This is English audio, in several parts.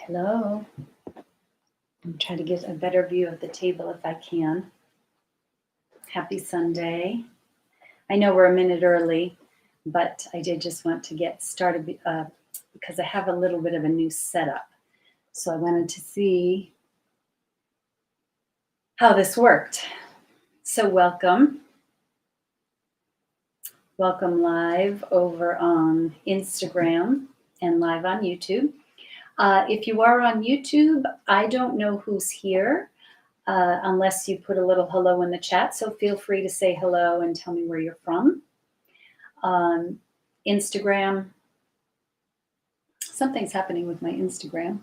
Hello. I'm trying to get a better view of the table if I can. Happy Sunday. I know we're a minute early, but I did just want to get started because I have a little bit of a new setup. So I wanted to see how this worked. So welcome. Welcome live over on Instagram and live on YouTube. If you are on YouTube, I don't know who's here unless you put a little hello in the chat. So feel free to say hello and tell me where you're from. Instagram, something's happening with my Instagram.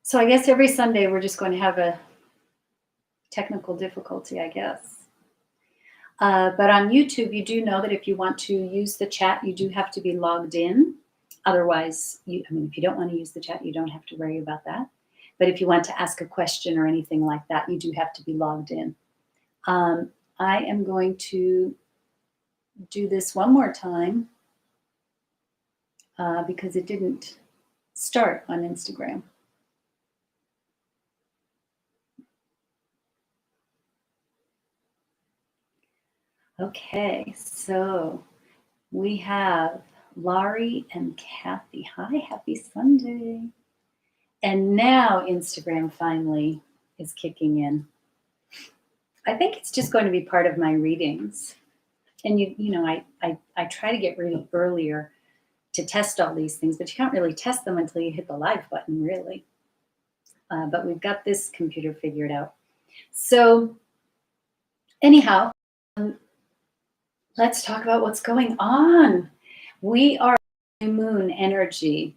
So I guess every Sunday we're just going to have a technical difficulty, I guess. But on YouTube, you do know that if you want to use the chat, you do have to be logged in. Otherwise, if you don't want to use the chat, you don't have to worry about that. But if you want to ask a question or anything like that, you do have to be logged in. I am going to do this one more time because it didn't start on Instagram. Okay, so we have Laurie and Kathy. Hi, happy Sunday. And now Instagram finally is kicking in. I think it's just going to be part of my readings. And I try to get ready earlier to test all these things, but you can't really test them until you hit the live button, really. But we've got this computer figured out. So anyhow, let's talk about what's going on. We are new moon energy.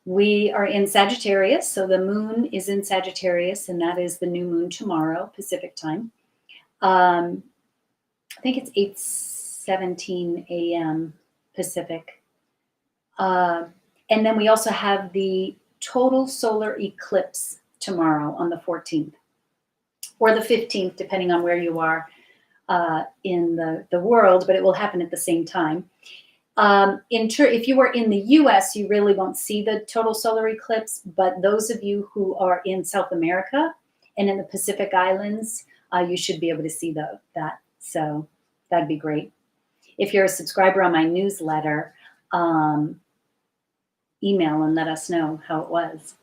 We are in Sagittarius, so the moon is in Sagittarius, and that is the new moon tomorrow, Pacific time. I think it's 8:17 a.m. Pacific. And then we also have the total solar eclipse tomorrow on the 14th or the 15th, depending on where you are in the world, but it will happen at the same time. If you are in the US, you really won't see the total solar eclipse, but those of you who are in South America and in the Pacific Islands, you should be able to see that. So that'd be great. If you're a subscriber on my newsletter, email and let us know how it was.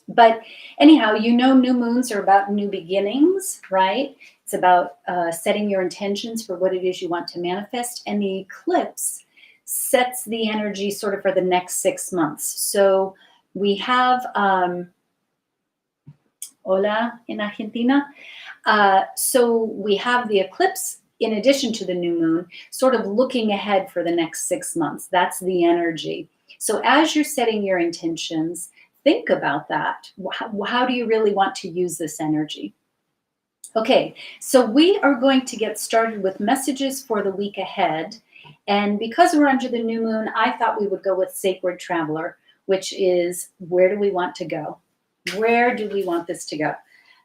But anyhow, new moons are about new beginnings, right? It's about setting your intentions for what it is you want to manifest. And the eclipse sets the energy sort of for the next 6 months. So we have, hola in Argentina. So we have the eclipse in addition to the new moon, sort of looking ahead for the next 6 months. That's the energy. So as you're setting your intentions, think about that. How do you really want to use this energy? Okay, so we are going to get started with messages for the week ahead. And because we're under the new moon, I thought we would go with Sacred Traveler, which is, where do we want to go? Where do we want this to go?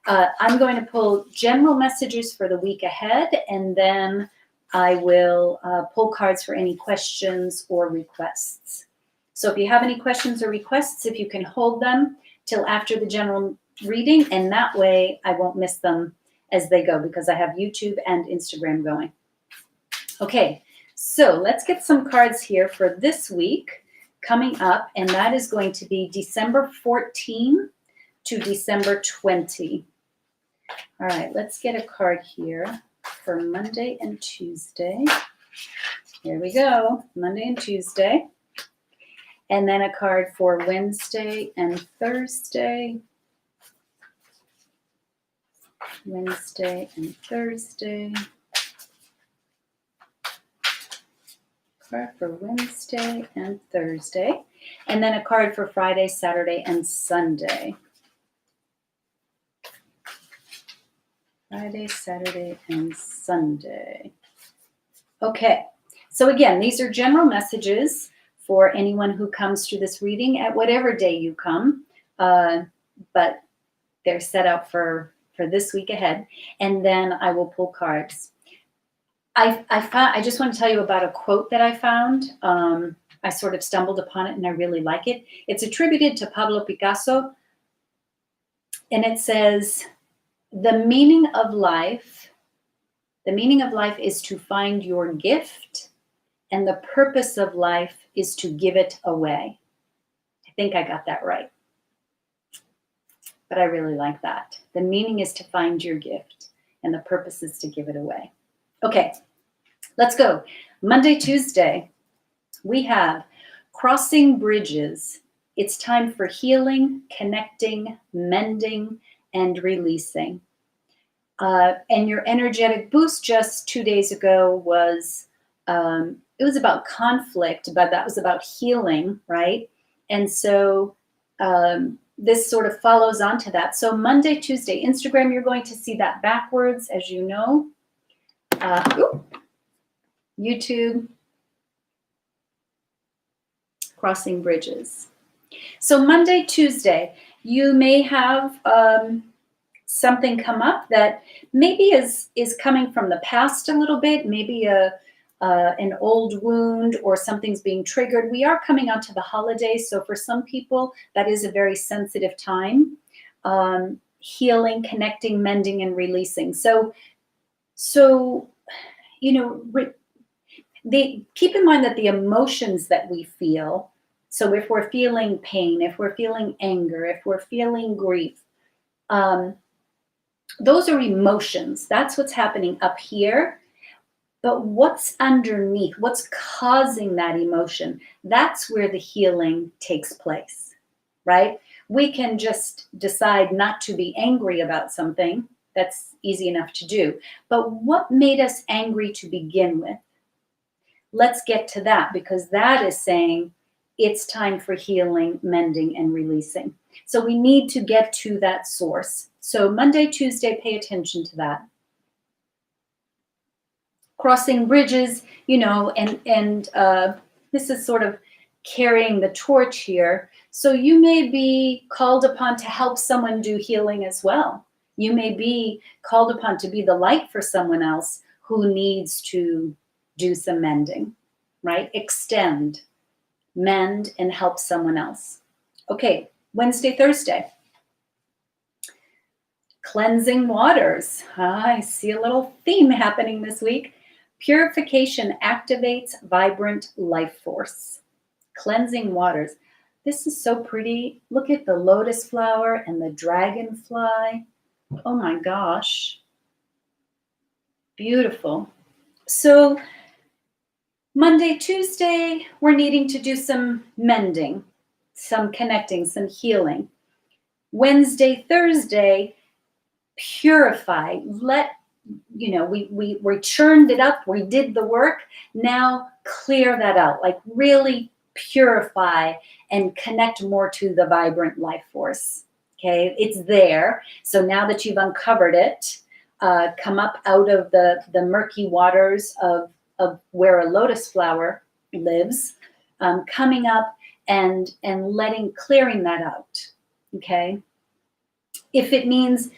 I'm going to pull general messages for the week ahead, and then I will pull cards for any questions or requests. So if you have any questions or requests, if you can hold them till after the general reading, and that way I won't miss them as they go because I have YouTube and Instagram going. Okay, so let's get some cards here for this week coming up, and that is going to be December 14 to December 20. All right, let's get a card here for Monday and Tuesday. Here we go, Monday and Tuesday. And then a card for Wednesday and Thursday. Wednesday and Thursday. Card for Wednesday and Thursday. And then a card for Friday, Saturday, and Sunday. Friday, Saturday, and Sunday. Okay, so again, these are general messages for anyone who comes to this reading at whatever day you come, but they're set out for this week ahead, and then I will pull cards. I just want to tell you about a quote that I found. I sort of stumbled upon it and I really like it. It's attributed to Pablo Picasso, and it says, the meaning of life is to find your gift, and the purpose of life is to give it away. I think I got that right. But I really like that. The meaning is to find your gift, and the purpose is to give it away. Okay, let's go. Monday, Tuesday, we have crossing bridges. It's time for healing, connecting, mending, and releasing. And your energetic boost just 2 days ago was, it was about conflict, but that was about healing, right? And so this sort of follows on to that. So Monday, Tuesday, Instagram, you're going to see that backwards, as you know. YouTube, crossing bridges. So Monday, Tuesday, you may have something come up that maybe is coming from the past a little bit, maybe an old wound or something's being triggered. We are coming onto the holidays, so for some people that is a very sensitive time. Healing, connecting, mending, and releasing. So you know, keep in mind that the emotions that we feel, so if we're feeling pain, if we're feeling anger, if we're feeling grief, those are emotions. That's what's happening up here. But what's underneath, what's causing that emotion, that's where the healing takes place, right? We can just decide not to be angry about something. That's easy enough to do. But what made us angry to begin with? Let's get to that, because that is saying it's time for healing, mending, and releasing. So we need to get to that source. So Monday, Tuesday, pay attention to that. Crossing bridges, you know, and this is sort of carrying the torch here. So you may be called upon to help someone do healing as well. You may be called upon to be the light for someone else who needs to do some mending, right? Extend, mend, and help someone else. Okay, Wednesday, Thursday. Cleansing waters. I see a little theme happening this week. Purification activates vibrant life force. Cleansing waters. This is so pretty. Look at the lotus flower and the dragonfly. Oh my gosh. Beautiful. So Monday, Tuesday, we're needing to do some mending, some connecting, some healing. Wednesday, Thursday, purify. We churned it up, we did the work. Now clear that out, like really purify and connect more to the vibrant life force. Okay, it's there. So now that you've uncovered it, come up out of the murky waters of where a lotus flower lives, coming up and clearing that out. Okay, if it means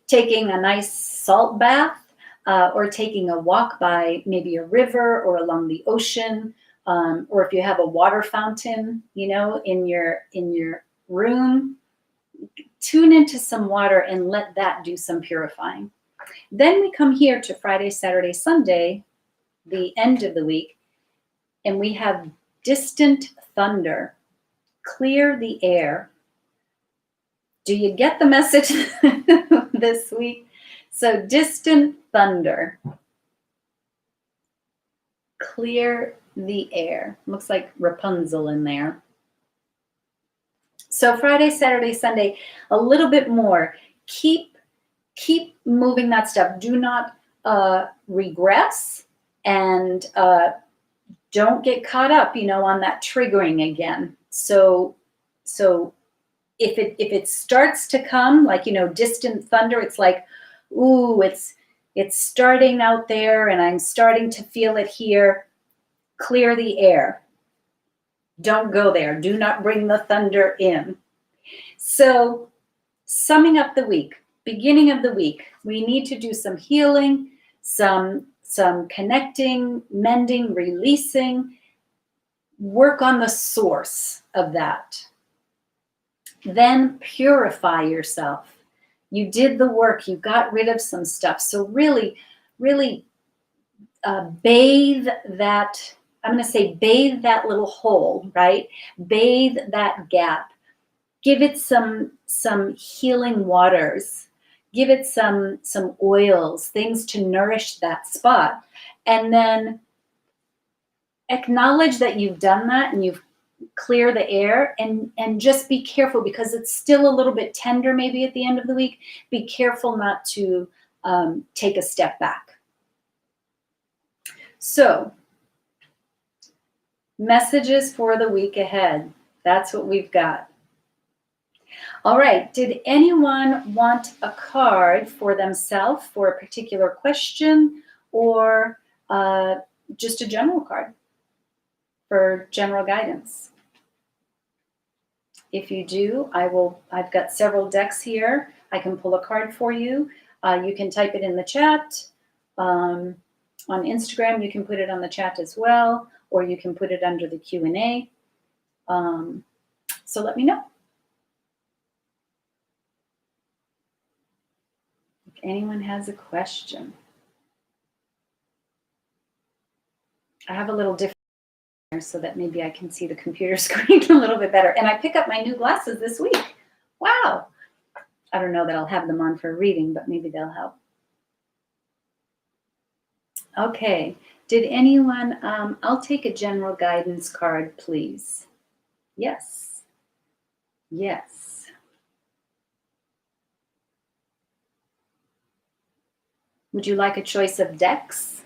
taking a nice salt bath, or taking a walk by maybe a river or along the ocean, or if you have a water fountain, you know, in your room, tune into some water and let that do some purifying. Then we come here to Friday, Saturday, Sunday, the end of the week, and we have distant thunder. Clear the air. Do you get the message this week? So distant thunder. Clear the air. Looks like Rapunzel in there. So Friday, Saturday, Sunday, a little bit more. Keep moving that stuff. Do not regress, and don't get caught up, you know, on that triggering again. So if it starts to come, like, you know, distant thunder, it's like, ooh, it's starting out there and I'm starting to feel it here. Clear the air. Don't go there. Do not bring the thunder in. So summing up the week, beginning of the week, we need to do some healing, some some connecting, mending, releasing. Work on the source of that. Then purify yourself. You did the work. You got rid of some stuff. So really, really bathe that. I'm going to say bathe that little hole, right? Bathe that gap. Give it some healing waters. Give it some oils, things to nourish that spot. And then acknowledge that you've done that and you've cleared the air, and just be careful because it's still a little bit tender maybe at the end of the week. Be careful not to take a step back. So, messages for the week ahead. That's what we've got. All right, did anyone want a card for themselves for a particular question, or just a general card for general guidance? If you do, I've got several decks here. I can pull a card for you. You can type it in the chat. On Instagram, you can put it on the chat as well, or you can put it under the Q&A. So let me know. If anyone has a question. I have a little different so that maybe I can see the computer screen a little bit better. And I pick up my new glasses this week. Wow. I don't know that I'll have them on for reading, but maybe they'll help. Okay. Did anyone, I'll take a general guidance card, please. Yes. Yes. Would you like a choice of decks?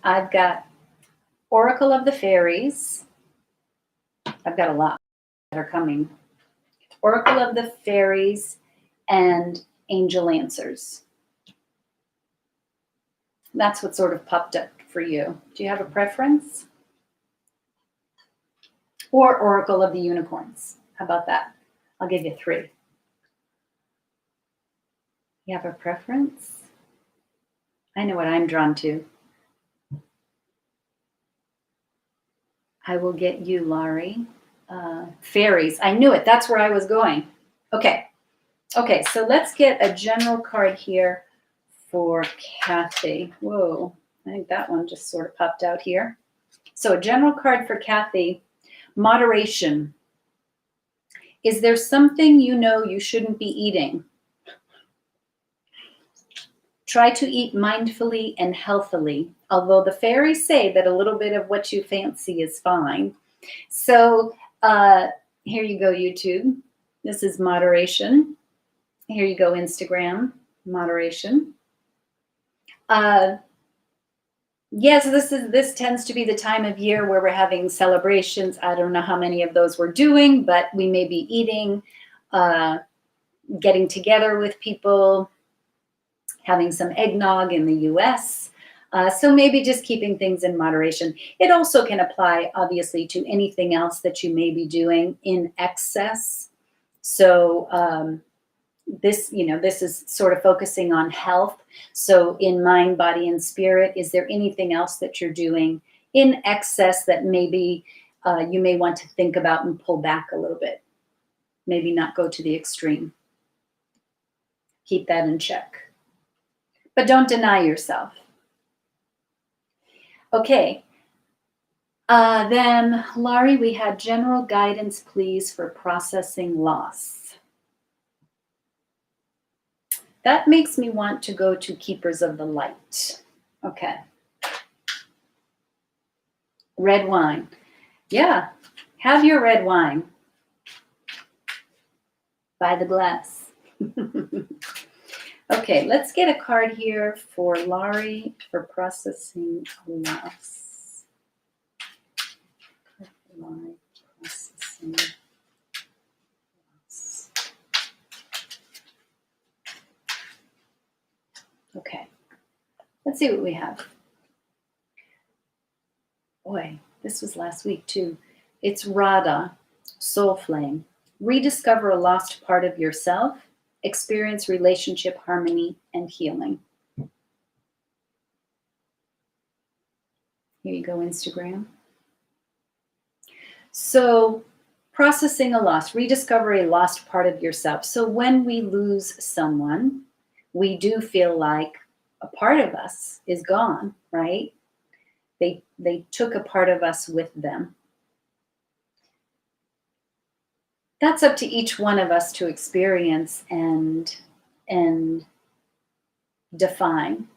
I've got Oracle of the Fairies. I've got a lot that are coming. Oracle of the Fairies and Angel Answers. That's what sort of popped up for you. Do you have a preference? Or Oracle of the Unicorns. How about that? I'll give you 3. You have a preference? I know what I'm drawn to. I will get you, Laurie. Fairies. I knew it. That's where I was going. Okay. Okay, so let's get a general card here for Kathy. Whoa, I think that one just sort of popped out here. So a general card for Kathy. Moderation. Is there something you know you shouldn't be eating? Try to eat mindfully and healthily, although the fairies say that a little bit of what you fancy is fine. So here you go, YouTube. This is moderation. Here you go, Instagram, moderation. Yes, this tends to be the time of year where we're having celebrations. I don't know how many of those we're doing, but we may be eating, getting together with people, having some eggnog in the US. So maybe just keeping things in moderation. It also can apply, obviously, to anything else that you may be doing in excess. So this is sort of focusing on health. So in mind, body, and spirit, is there anything else that you're doing in excess that maybe you may want to think about and pull back a little bit? Maybe not go to the extreme. Keep that in check. But don't deny yourself. Okay. Then, Laurie, we had general guidance, please, for processing loss. That makes me want to go to Keepers of the Light. Okay. Red wine. Yeah, have your red wine. By the glass. Okay, let's get a card here for Laurie for processing loss. Laurie, processing loss. Okay, let's see what we have. Boy, this was last week too. It's Radha, Soul Flame. Rediscover a lost part of yourself. Experience relationship harmony and healing. Here you go, Instagram. So processing a loss, rediscover a lost part of yourself. So when we lose someone, we do feel like a part of us is gone, right? They took a part of us with them. That's up to each one of us to experience and define.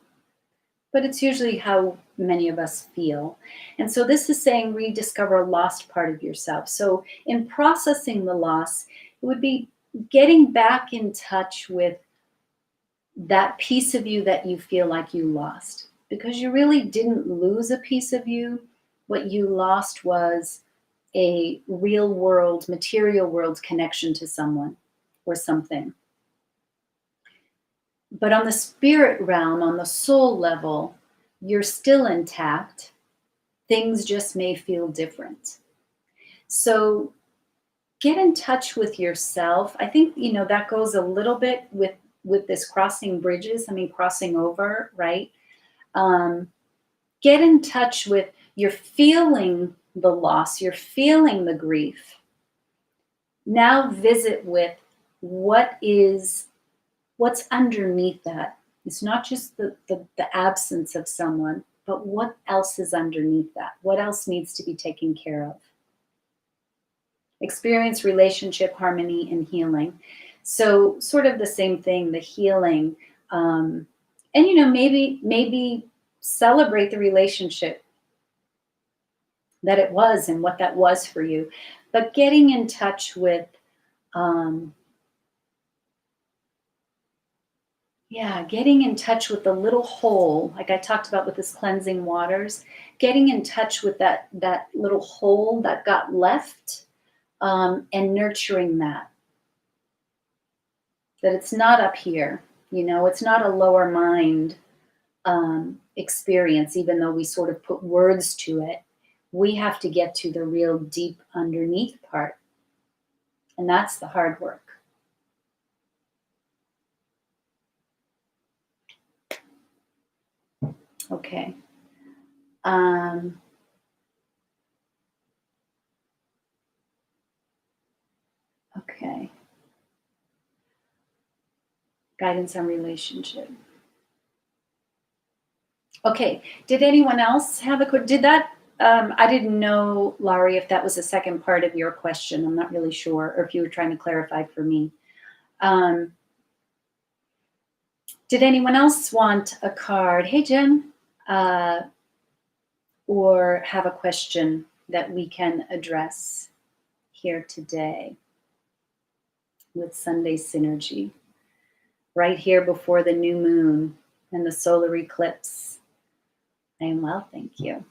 But it's usually how many of us feel. And so this is saying rediscover a lost part of yourself. So in processing the loss, it would be getting back in touch with that piece of you that you feel like you lost. Because you really didn't lose a piece of you. What you lost was a real world, material world connection to someone or something. But on the spirit realm, on the soul level, you're still intact. Things just may feel different. So get in touch with yourself. I think, that goes a little bit with this crossing bridges. I mean, crossing over, right? Get in touch with, you're feeling the loss, you're feeling the grief. Now visit with what's underneath that. It's not just the absence of someone, but what else is underneath that? What else needs to be taken care of? Experience relationship harmony and healing. So sort of the same thing, the healing. And maybe celebrate the relationship that it was and what that was for you. But getting in touch with getting in touch with the little hole, like I talked about with this cleansing waters, getting in touch with that little hole that got left, and nurturing that it's not up here, it's not a lower mind experience, even though we sort of put words to it. We have to get to the real deep underneath part, and that's the hard work. Okay. Okay. Guidance on relationship. Okay. Did anyone else have did that? I didn't know, Laurie, if that was the second part of your question. I'm not really sure, or if you were trying to clarify for me. Did anyone else want a card? Hey, Jen. Or have a question that we can address here today with Sunday Synergy, right here before the new moon and the solar eclipse. I am well, thank you.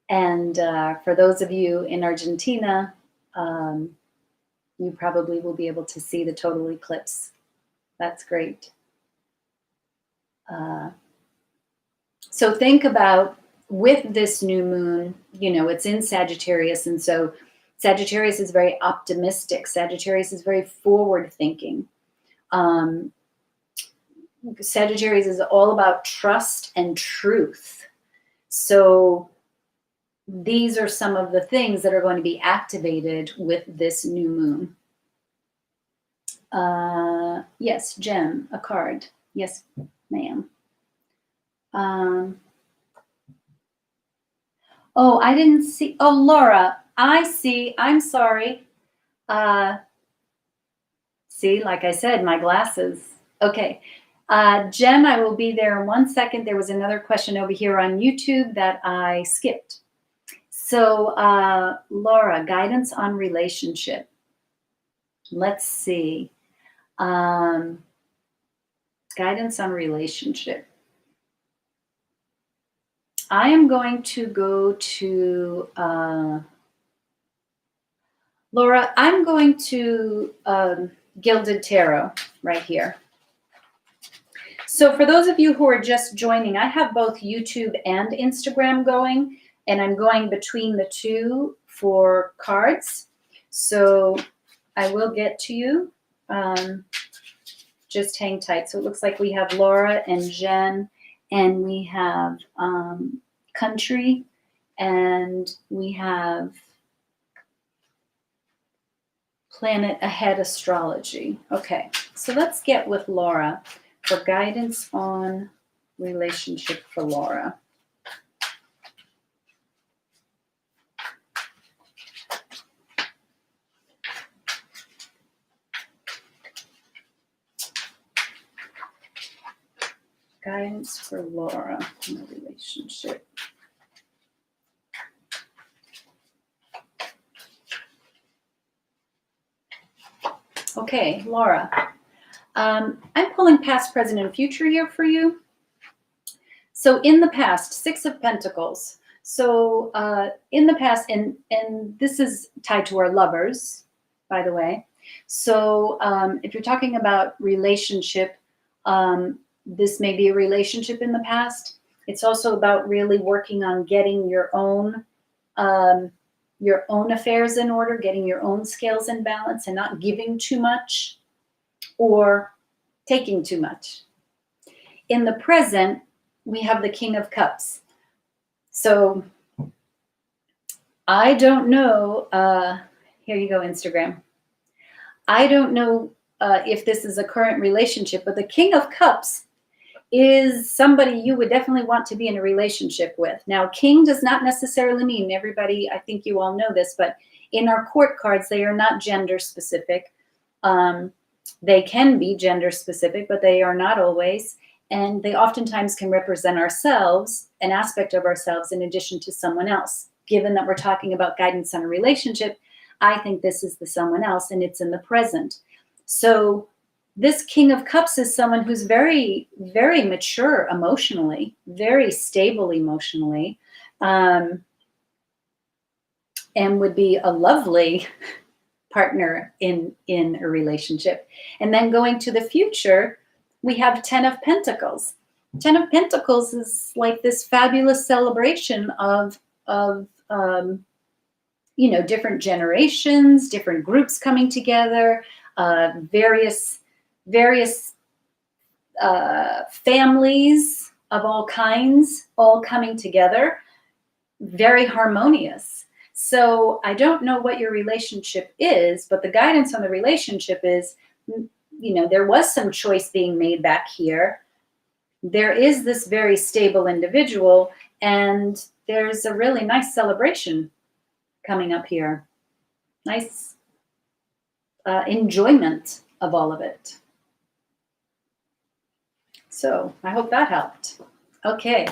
And for those of you in Argentina, you probably will be able to see the total eclipse. That's great. So think about, with this new moon, it's in Sagittarius. And so Sagittarius is very optimistic. Sagittarius is very forward thinking. Sagittarius is all about trust and truth. So these are some of the things that are going to be activated with this new moon. Yes, Jen, a card. Yes, ma'am. Oh, I didn't see. Oh, Laura, I see. I'm sorry. See, like I said, my glasses. Okay. Jen, I will be there in 1 second. There was another question over here on YouTube that I skipped. So, Laura, guidance on relationship. Let's see. Guidance on relationship. I am going to go to, Laura, I'm going to Gilded Tarot right here. So for those of you who are just joining, I have both YouTube and Instagram going, and I'm going between the two for cards. So I will get to you. Just hang tight. So it looks like we have Laura and Jen, and we have Country And we have Planet Ahead Astrology. Okay, so let's get with Laura for guidance on relationship for Laura. Guidance for Laura in a relationship. Okay, Laura, I'm pulling past, present, and future here for you. So in the past, Six of Pentacles. So in the past, and this is tied to our lovers, by the way. So if you're talking about relationship, this may be a relationship in the past. It's also about really working on getting your own affairs in order, getting your own scales in balance, and not giving too much or taking too much. In the present, we have the King of Cups. So I don't know, here you go, Instagram. I don't know if this is a current relationship, but the King of Cups is somebody you would definitely want to be in a relationship with. Now, king does not necessarily mean everybody, I think you all know this, but in our court cards, they are not gender specific. They can be gender specific, but they are not always. And they oftentimes can represent ourselves, an aspect of ourselves, in addition to someone else. Given that we're talking about guidance on a relationship, I think this is the someone else, and it's in the present. So this King of Cups is someone who's very, very mature emotionally, very stable emotionally, and would be a lovely partner in a relationship. And then going to the future, we have 10 of Pentacles. 10 of Pentacles is like this fabulous celebration of different generations, different groups coming together, various families of all kinds, all coming together, very harmonious. So I don't know what your relationship is, but the guidance on the relationship is, there was some choice being made back here. There is this very stable individual, and there's a really nice celebration coming up here. Nice enjoyment of all of it. So I hope that helped. Okay,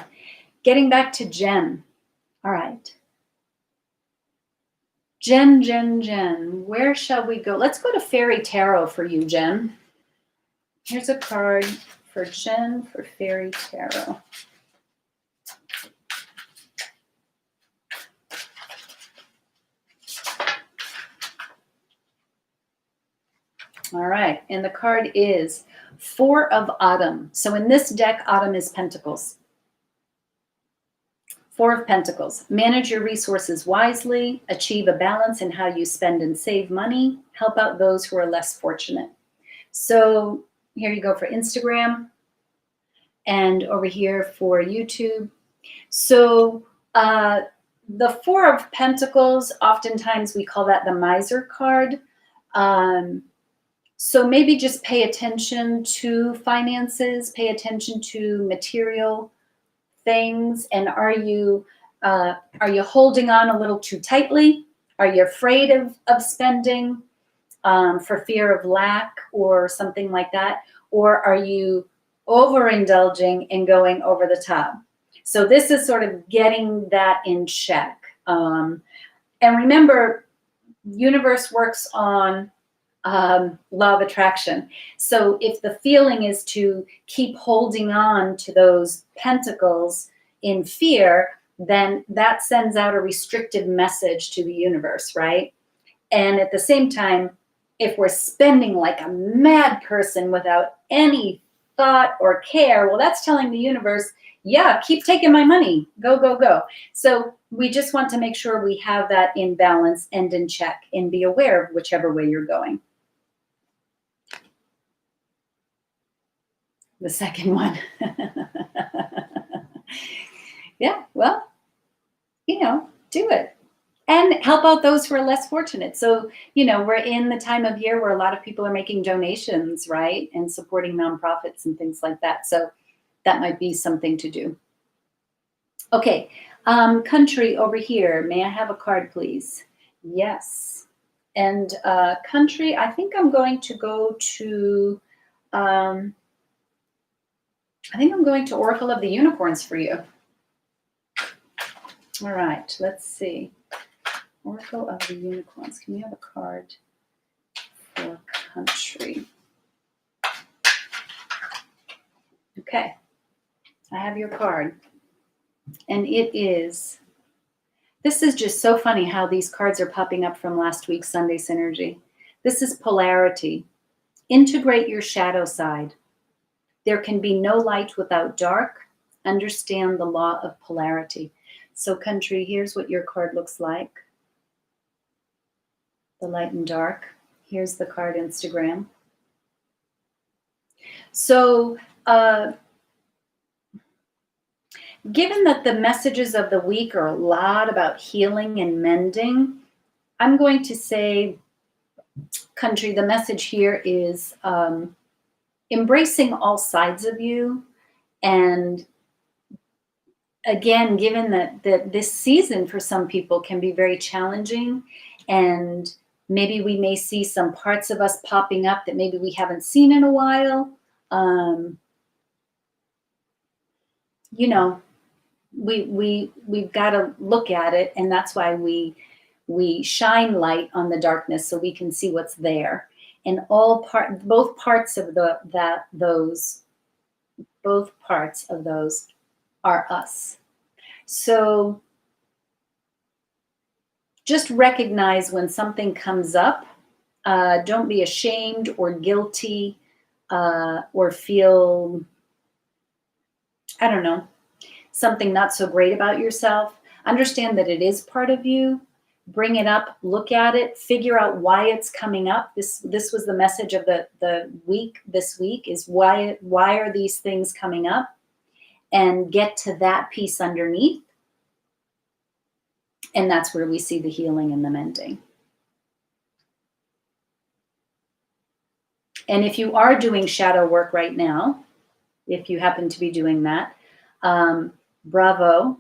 getting back to Jen. All right. Jen, where shall we go? Let's go to Fairy Tarot for you, Jen. Here's a card for Jen for Fairy Tarot. All right, and the card is Four of Autumn. So in this deck, Autumn is Pentacles. Four of Pentacles. Manage your resources wisely, achieve a balance in how you spend and save money, help out those who are less fortunate. So here you go for Instagram and over here for YouTube. So the Four of Pentacles, oftentimes we call that the miser card. So maybe just pay attention to finances, pay attention to material things, and are you holding on a little too tightly? Are you afraid of spending for fear of lack or something like that? Or are you overindulging and going over the top? So this is sort of getting that in check. And remember, universe works on law of attraction. So if the feeling is to keep holding on to those pentacles in fear, then that sends out a restricted message to the universe, right? And at the same time, if we're spending like a mad person without any thought or care, well, that's telling the universe, yeah, keep taking my money, go, go, go. So we just want to make sure we have that in balance and in check, and be aware of whichever way you're going. The second one. Yeah, well, do it. And help out those who are less fortunate. So, we're in the time of year where a lot of people are making donations, right? And supporting nonprofits and things like that. So that might be something to do. Okay, country over here. May I have a card, please? Yes. And country, I think I'm going to go to, Oracle of the Unicorns for you. All right, let's see. Oracle of the Unicorns. Can you have a card for country? Okay, I have your card. And this is just so funny how these cards are popping up from last week's Sunday Synergy. This is polarity. Integrate your shadow side. There can be no light without dark. Understand the law of polarity. So country, here's what your card looks like. The light and dark. Here's the card Instagram. So given that the messages of the week are a lot about healing and mending, I'm going to say, country, the message here is embracing all sides of you. And again, given that this season for some people can be very challenging, and maybe we may see some parts of us popping up that maybe we haven't seen in a while. We've got to look at it, and that's why we shine light on the darkness so we can see what's there. And both parts of those are us. So just recognize when something comes up. Don't be ashamed or guilty or feel, I don't know, something not so great about yourself. Understand that it is part of you. Bring it up, look at it, figure out why it's coming up. This was the message of the week this week, is why are these things coming up? And get to that piece underneath. And that's where we see the healing and the mending. And if you are doing shadow work right now, if you happen to be doing that, bravo,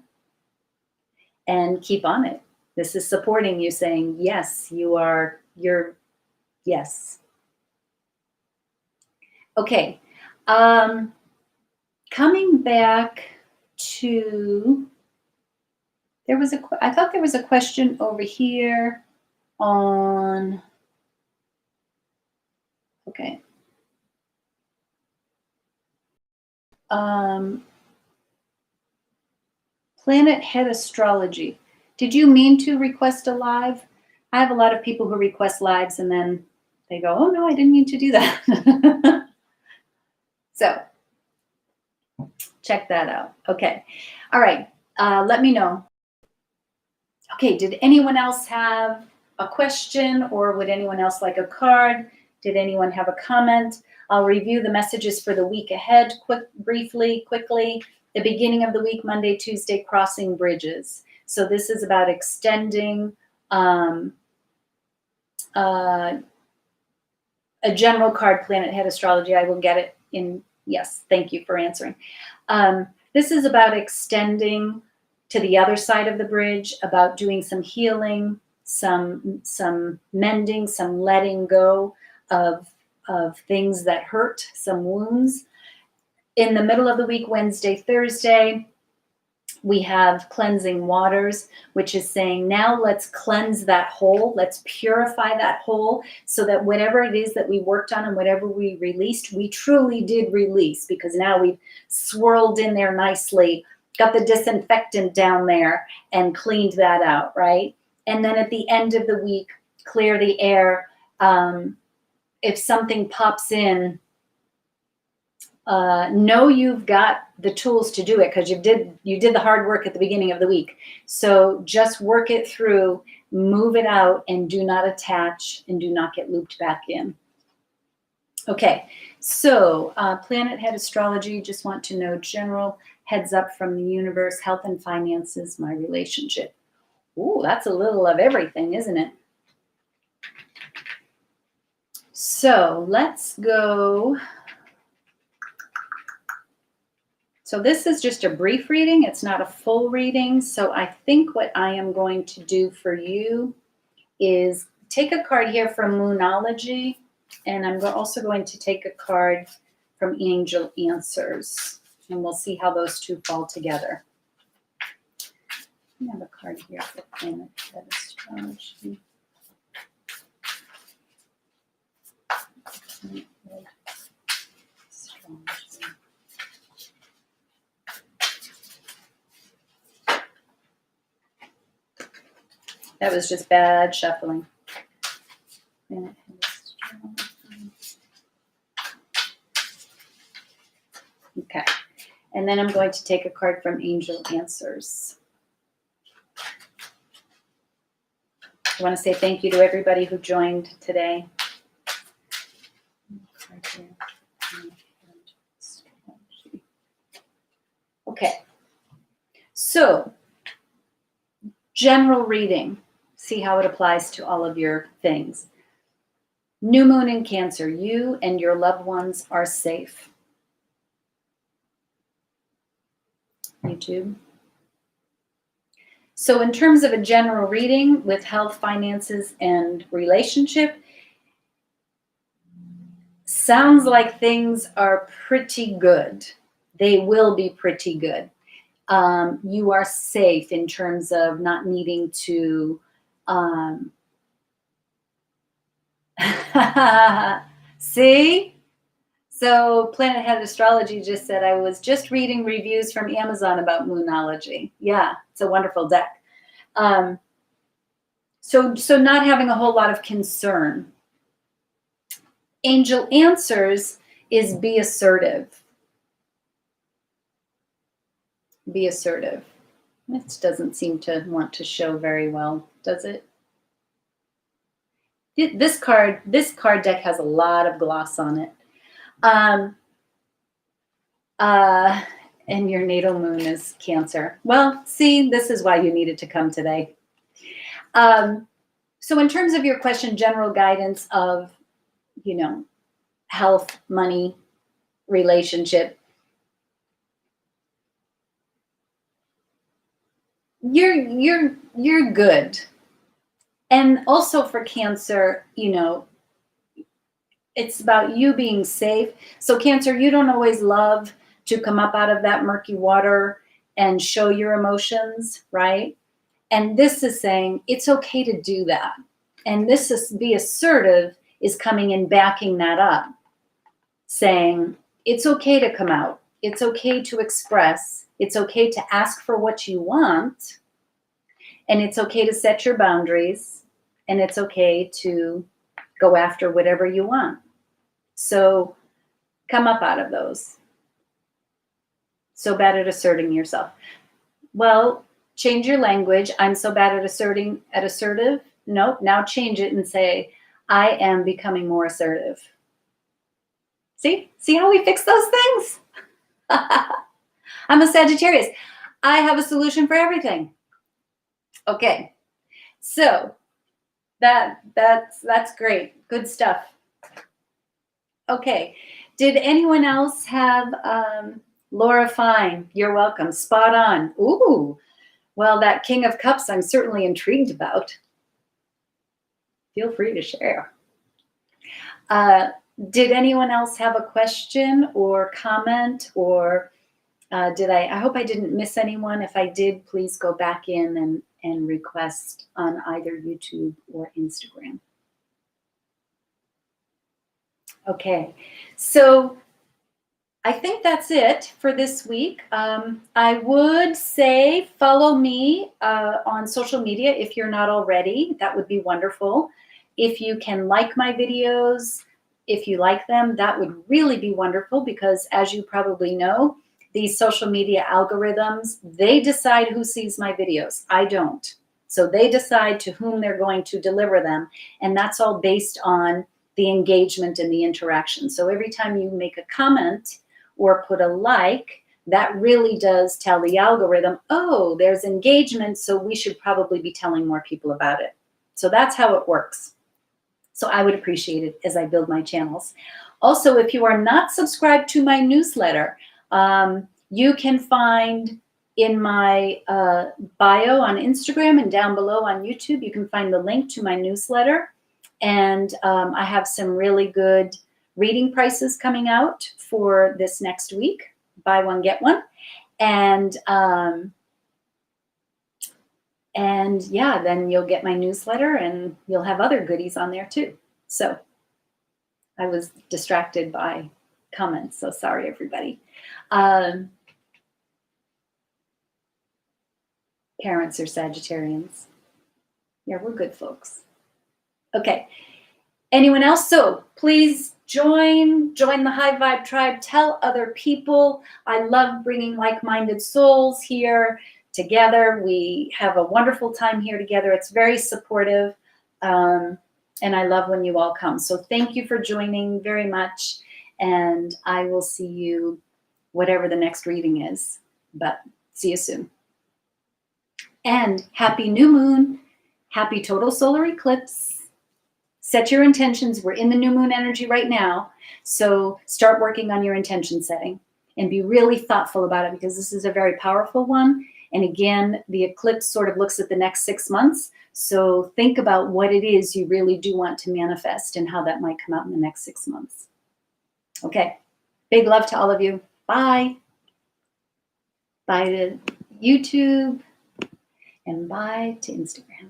and keep on it. This is supporting you, saying, yes, yes. Okay. Coming back to, I thought there was a question over here on, okay. Planet Head Astrology. Did you mean to request a live? I have a lot of people who request lives and then they go, oh no, I didn't mean to do that. So check that out. Okay. All right. Let me know. Okay. Did anyone else have a question, or would anyone else like a card? Did anyone have a comment? I'll review the messages for the week ahead quickly. The beginning of the week, Monday, Tuesday, crossing bridges. So this is about extending a general card, Planet Head Astrology. I will get it in. Yes, thank you for answering. This is about extending to the other side of the bridge, about doing some healing, some mending, some letting go of things that hurt, some wounds. In the middle of the week, Wednesday, Thursday, we have cleansing waters, which is saying, now let's cleanse that hole. Let's purify that hole so that whatever it is that we worked on and whatever we released, we truly did release, because now we've swirled in there nicely, got the disinfectant down there and cleaned that out, right? And then at the end of the week, clear the air. If something pops in, know you've got the tools to do it, because you did the hard work at the beginning of the week. So just work it through, move it out, and do not attach and do not get looped back in. Okay, so Planet Head Astrology, just want to know general Heads up from the universe, health and finances, my relationship. Ooh, that's a little of everything, isn't it? So let's go. So this is just a brief reading. It's not a full reading. So I think what I am going to do for you is take a card here from Moonology, and I'm also going to take a card from Angel Answers, and we'll see how those two fall together. I have a card here for Planet Head Astrology. That was just bad shuffling. Okay. And then I'm going to take a card from Angel Answers. I want to say thank you to everybody who joined today. Okay. So, general reading. See how it applies to all of your things. New moon in Cancer. You and your loved ones are safe. YouTube. So in terms of a general reading with health, finances, and relationship, sounds like things are pretty good. They will be pretty good. You are safe in terms of not needing to see? So Planet Head Astrology just said, I was just reading reviews from Amazon about Moonology. Yeah, it's a wonderful deck. So not having a whole lot of concern. Angel Answers is be assertive. Be assertive. It doesn't seem to want to show very well, does it? This card deck has a lot of gloss on it. And your natal moon is Cancer. Well, see, this is why you needed to come today. So in terms of your question, general guidance of, health, money, relationship, you're good. And also for Cancer, it's about you being safe. So Cancer, you don't always love to come up out of that murky water and show your emotions, right? And this is saying it's okay to do that. And this is be assertive is coming and backing that up, saying it's okay to come out. It's okay to express. It's okay to ask for what you want. And it's okay to set your boundaries. And it's okay to go after whatever you want. So come up out of those. So bad at asserting yourself. Well, change your language. I'm so bad at assertive. Nope. Now change it and say, I am becoming more assertive. See how we fix those things? I'm a Sagittarius. I have a solution for everything. Okay. So that's great. Good stuff. Okay. Did anyone else have Laura Fine? You're welcome. Spot on. Ooh. Well, that King of Cups I'm certainly intrigued about. Feel free to share. Did anyone else have a question or comment, or I hope I didn't miss anyone. If I did, please go back in and request on either YouTube or Instagram. Okay, so I think that's it for this week. I would say follow me on social media if you're not already. That would be wonderful. If you can like my videos, if you like them, that would really be wonderful, because as you probably know, these social media algorithms, they decide who sees my videos. I don't. So they decide to whom they're going to deliver them. And that's all based on the engagement and the interaction. So every time you make a comment or put a like, that really does tell the algorithm, oh, there's engagement, so we should probably be telling more people about it. So that's how it works. So I would appreciate it as I build my channels. Also, if you are not subscribed to my newsletter, you can find in my bio on Instagram and down below on YouTube, you can find the link to my newsletter. And I have some really good reading prices coming out for this next week. Buy one, get one. And yeah, then you'll get my newsletter and you'll have other goodies on there too. So I was distracted by comments, so sorry, everybody. Parents are Sagittarians. Yeah, we're good folks. Okay. Anyone else? So please join the High Vibe Tribe. Tell other people. I love bringing like-minded souls here together. We have a wonderful time here together. It's very supportive. And I love when you all come. So thank you for joining very much. And I will see you whatever the next reading is. But see you soon. And happy new moon. Happy total solar eclipse. Set your intentions. We're in the new moon energy right now. So start working on your intention setting and be really thoughtful about it, because this is a very powerful one. And again, the eclipse sort of looks at the next 6 months. So think about what it is you really do want to manifest and how that might come out in the next 6 months. Okay. Big love to all of you. Bye. Bye to YouTube and bye to Instagram.